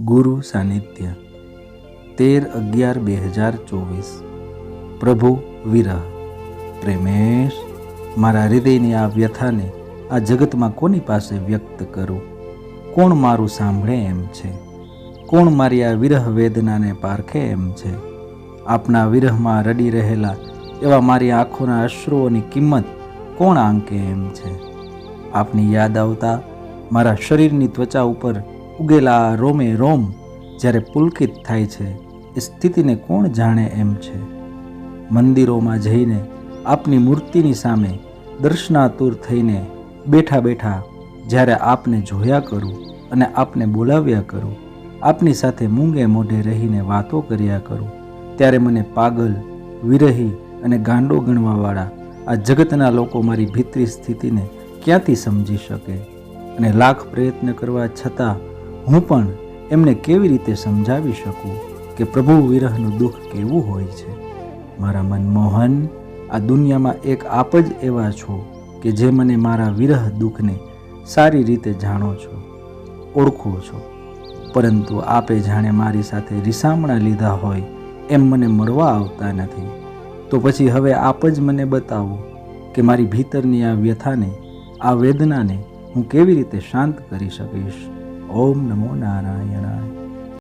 ગુરુ સાનિધ્ય 13/11/2024 પ્રભુ વિરહ। પ્રેમેશ, મારા હૃદયની આ વ્યથાને આ જગતમાં કોની પાસે વ્યક્ત કરું? કોણ મારું સાંભળે એમ છે? કોણ મારી આ વિરહ વેદનાને પારખે એમ છે? આપના વિરહમાં રડી રહેલા એવા મારી આંખોના અશ્રુઓની કિંમત કોણ આંકે એમ છે? આપની યાદ આવતા મારા શરીરની ત્વચા ઉપર ઉગેલા રોમે રોમ જ્યારે પુલકિત થાય છે એ સ્થિતિને કોણ જાણે એમ છે? મંદિરોમાં જઈને આપની મૂર્તિની સામે દર્શનાતુર થઈને બેઠા બેઠા જ્યારે આપને જોયા કરું અને આપને બોલાવ્યા કરું, આપની સાથે મૂંગે મોઢે રહીને વાતો કર્યા કરું, ત્યારે મને પાગલ, વિરહી અને ગાંડો ગણવાવાળા આ જગતના લોકો મારી ભીતરી સ્થિતિને ક્યાંથી સમજી શકે? અને લાખ પ્રયત્ન કરવા છતાં હું પણ એમને કેવી રીતે સમજાવી શકું કે પ્રભુ વિરહનું દુઃખ કેવું હોય છે? મારા મનમોહન, આ દુનિયામાં એક આપ જ એવા છો કે જે મને મારા વિરહ દુઃખને સારી રીતે જાણો છો, ઓળખો છો, પરંતુ આપે જાણે મારી સાથે રીસામણા લીધા હોય એમ મને મળવા આવતા નથી। તો પછી હવે આપ જ મને બતાવો કે મારી ભીતરની આ વ્યથાને, આ વેદનાને હું કેવી રીતે શાંત કરી શકીશ? ઓમ નમો નારાયણાય।